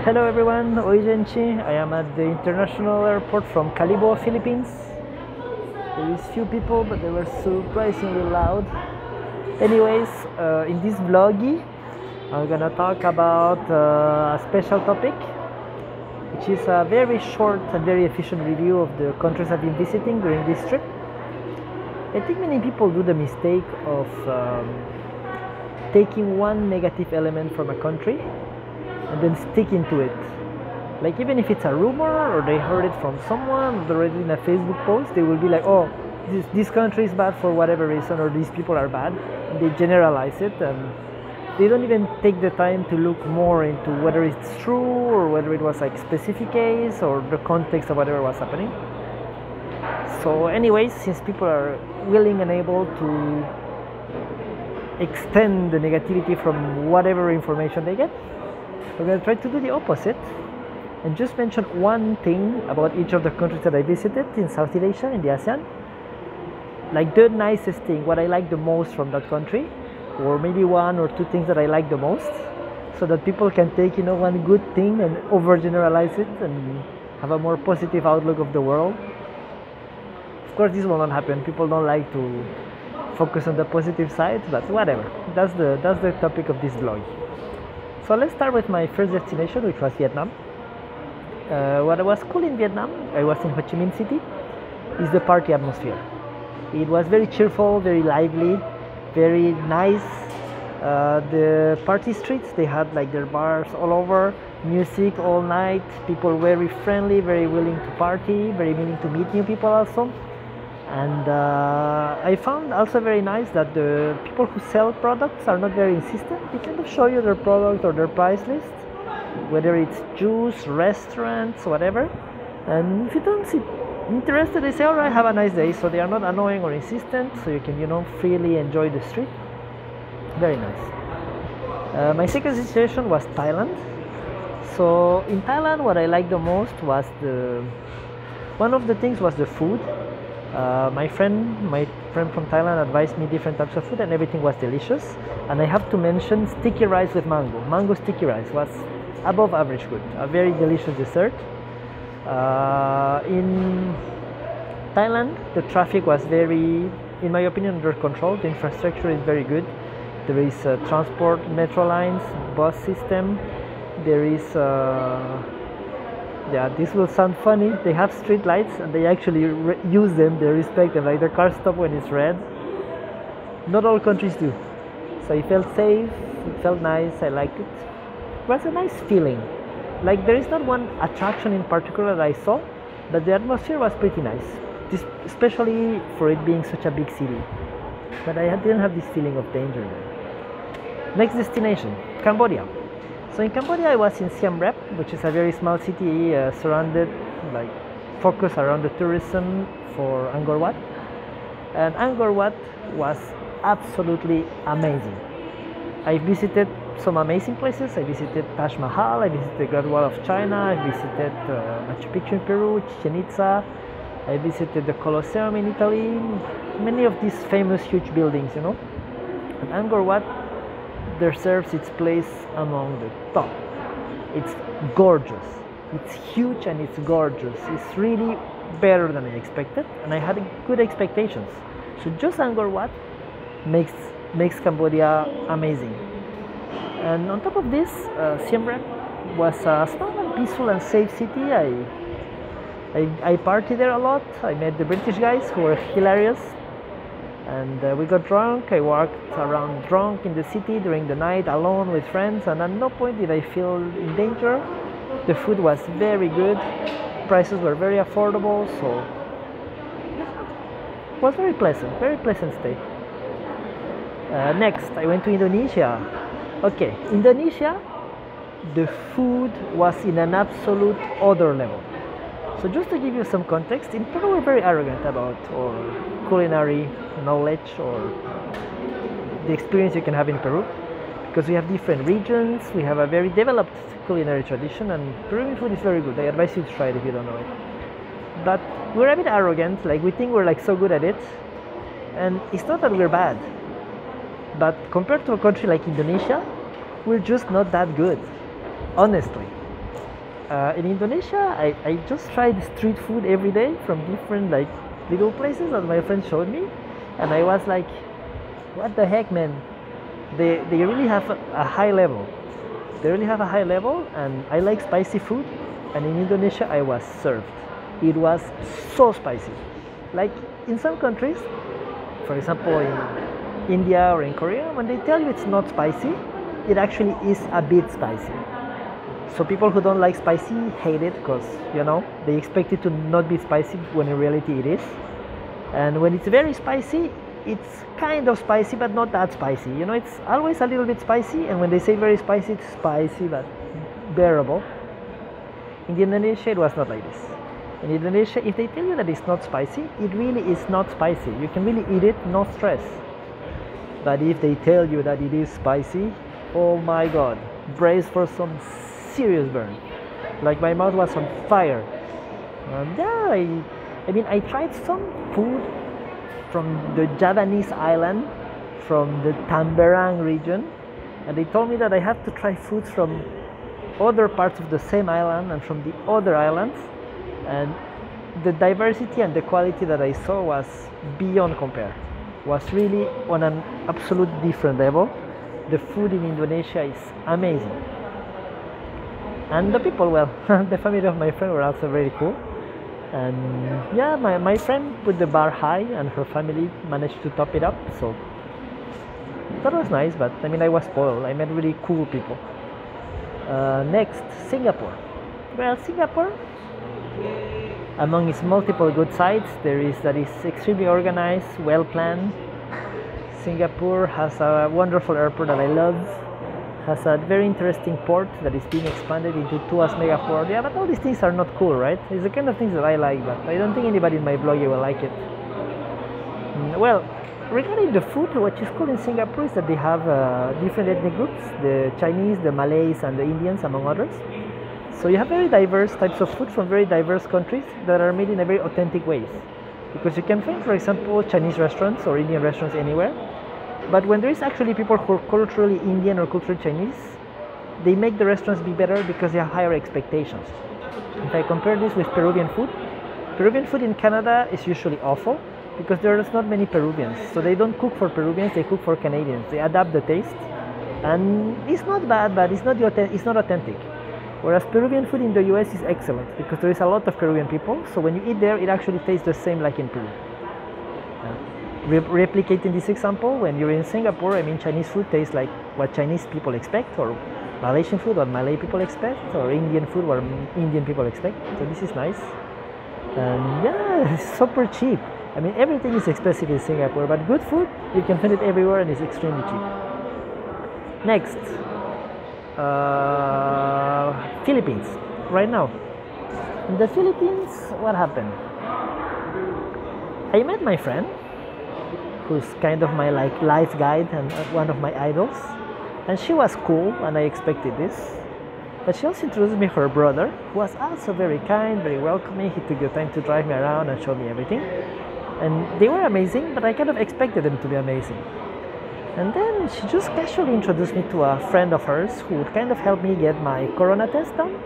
Hello everyone, Oi Genchi. I am at the international airport from Calibo, Philippines. There is few people, but they were surprisingly loud. Anyways, in this vloggy, I'm gonna talk about a special topic, which is a very short and very efficient review of the countries I've been visiting during this trip. I think many people do the mistake of taking one negative element from a country and then sticking to it. Like, even if it's a rumor or they heard it from someone or they read it in a Facebook post, they will be like, oh, this country is bad for whatever reason, or these people are bad, and they generalize it, and they don't even take the time to look more into whether it's true or whether it was like specific case or the context of whatever was happening. So anyways, since people are willing and able to extend the negativity from whatever information they get, we're going to try to do the opposite and just mention one thing about each of the countries that I visited in Southeast Asia, in the ASEAN. Like the nicest thing, what I like the most from that country, or maybe one or two things that I like the most, so that people can take, one good thing and overgeneralize it and have a more positive outlook of the world. Of course, this will not happen. People don't like to focus on the positive side, but whatever. That's the topic of this vlog. So let's start with my first destination, which was Vietnam. What was cool in Vietnam, I was in Ho Chi Minh City, is the party atmosphere. It was very cheerful, very lively, very nice. The party streets, they had like their bars all over, music all night, people very friendly, very willing to party, very willing to meet new people also. And I found also very nice that the people who sell products are not very insistent. They kind of show you their product or their price list, whether it's juice, restaurants, whatever. And if you don't see interested, they say, all right, have a nice day. So they are not annoying or insistent, so you can freely enjoy the street. Very nice. My second destination was Thailand. So in Thailand, what I liked the most was one of the things was the food. My friend from Thailand advised me different types of food, and everything was delicious. And I have to mention sticky rice with mango. Mango sticky rice was above average good. A very delicious dessert. In Thailand, the traffic was very, in my opinion, under control. The infrastructure is very good. There is transport, metro lines, bus system. There is this will sound funny. They have street lights and they actually use them. They respect them. Like, the car stop when it's red. Not all countries do. So it felt safe. It felt nice. I liked it. It was a nice feeling. Like, there is not one attraction in particular that I saw, but the atmosphere was pretty nice. Especially for it being such a big city. But I didn't have this feeling of danger there. Next destination, Cambodia. So in Cambodia, I was in Siem Reap, which is a very small city surrounded, like, focused around the tourism for Angkor Wat. And Angkor Wat was absolutely amazing. I visited some amazing places. I visited Taj Mahal, I visited the Great Wall of China, I visited Machu Picchu in Peru, Chichen Itza, I visited the Colosseum in Italy, many of these famous huge buildings, And Angkor Wat deserves its place among the top. It's gorgeous. It's huge and it's gorgeous. It's really better than I expected, and I had good expectations. So just Angkor Wat makes Cambodia amazing. And on top of this, Siem Reap was a small and peaceful and safe city. I partied there a lot. I met the British guys who were hilarious. And we got drunk. I walked around drunk in the city during the night alone with friends, and at no point did I feel in danger. The food was very good, prices were very affordable, so it was very pleasant stay. Next, I went to Indonesia. Okay, Indonesia, the food was in an absolute other level. So just to give you some context, in Peru we're very arrogant about our culinary knowledge or the experience you can have in Peru, because we have different regions, we have a very developed culinary tradition, and Peruvian food is very good. I advise you to try it if you don't know it. But we're a bit arrogant, like we think we're like so good at it, and it's not that we're bad, but compared to a country like Indonesia, we're just not that good, honestly. In Indonesia, I just tried street food every day from different like little places that my friends showed me, and I was like, what the heck, man? They really have a high level. They really have a high level, and I like spicy food. And in Indonesia, I was served. It was so spicy. Like in some countries, for example, in India or in Korea, when they tell you it's not spicy, it actually is a bit spicy. So people who don't like spicy hate it because they expect it to not be spicy when in reality it is. And when it's very spicy, it's kind of spicy but not that spicy. It's always a little bit spicy, and when they say very spicy, it's spicy but bearable. In Indonesia, it was not like this. In Indonesia, if they tell you that it's not spicy, it really is not spicy. You can really eat it, no stress. But if they tell you that it is spicy, oh my god, brace for some serious burn. Like my mouth was on fire. Yeah, I mean, I tried some food from the Javanese island, from the Tamberang region, and they told me that I have to try foods from other parts of the same island and from the other islands, and the diversity and the quality that I saw was beyond compare. Was really on an absolute different level. The food in Indonesia is amazing. And the people, well, the family of my friend were also very cool. And yeah, my friend put the bar high, and her family managed to top it up. So that was nice, but I mean, I was spoiled. I met really cool people. Next, Singapore. Well, Singapore, among its multiple good sides, there is that is extremely organized, well planned. Singapore has a wonderful airport that I love. Has a very interesting port that is being expanded into Tuas Megaport. Yeah, but all these things are not cool, right? It's the kind of things that I like, but I don't think anybody in my blog will like it. Well, regarding the food, what is cool in Singapore is that they have different ethnic groups, the Chinese, the Malays, and the Indians, among others. So you have very diverse types of food from very diverse countries that are made in a very authentic ways. Because you can find, for example, Chinese restaurants or Indian restaurants anywhere. But when there is actually people who are culturally Indian or culturally Chinese, they make the restaurants be better because they have higher expectations. If I compare this with Peruvian food in Canada is usually awful because there is not many Peruvians. So they don't cook for Peruvians, they cook for Canadians. They adapt the taste. And it's not bad, but it's not authentic. Whereas Peruvian food in the US is excellent because there is a lot of Peruvian people. So when you eat there, it actually tastes the same like in Peru. Replicating this example, when you're in Singapore, I mean, Chinese food tastes like what Chinese people expect, or Malaysian food what Malay people expect, or Indian food what Indian people expect. So this is nice. And yeah, it's super cheap. I mean, everything is expensive in Singapore, but good food, you can find it everywhere and it's extremely cheap. Next, Philippines. Right now, in the Philippines, what happened? I met my friend, who's kind of my like life guide and one of my idols, and she was cool, and I expected this. But she also introduced me her brother, who was also very kind, very welcoming. He took the time to drive me around and show me everything, and they were amazing. But I kind of expected them to be amazing. And then she just casually introduced me to a friend of hers who would kind of help me get my corona test done.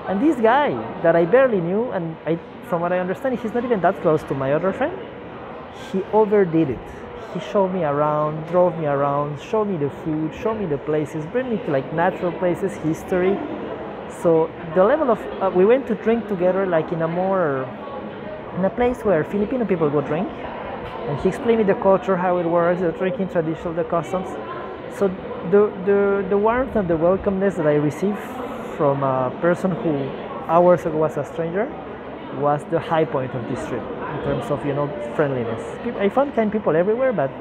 And this guy that I barely knew, and from what I understand, he's not even that close to my other friend. He overdid it. He showed me around, drove me around, showed me the food, showed me the places, bring me to like natural places, history. So the level of we went to drink together like in a place where Filipino people go drink, and he explained me the culture, how it works, the drinking tradition, the customs. So the warmth and the welcomeness that I received from a person who hours ago was a stranger was the high point of this trip in terms of friendliness. I found kind people everywhere, but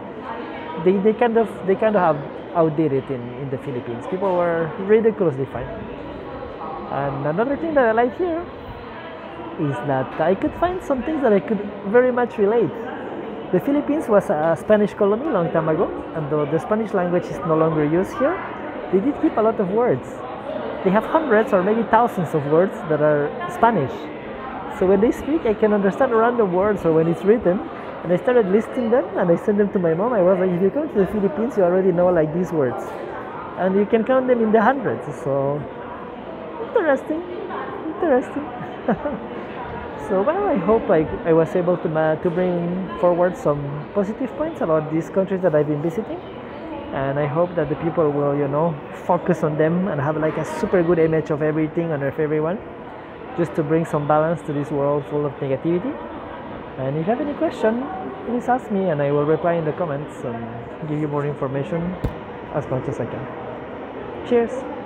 they kind of have outdid it in the Philippines. People were ridiculously fine. And another thing that I like here is that I could find some things that I could very much relate. The Philippines was a Spanish colony long time ago, and though the Spanish language is no longer used here, they did keep a lot of words. They have hundreds or maybe thousands of words that are Spanish. So when they speak, I can understand random words or when it's written. And I started listing them and I sent them to my mom. I was like, if you come to the Philippines, you already know like these words. And you can count them in the hundreds. So interesting. Interesting. So well, I hope I was able to bring forward some positive points about these countries that I've been visiting, and I hope that the people will focus on them and have like a super good image of everything and of everyone, just to bring some balance to this world full of negativity. And if you have any question, please ask me, and I will reply in the comments and give you more information as much as I can. Cheers.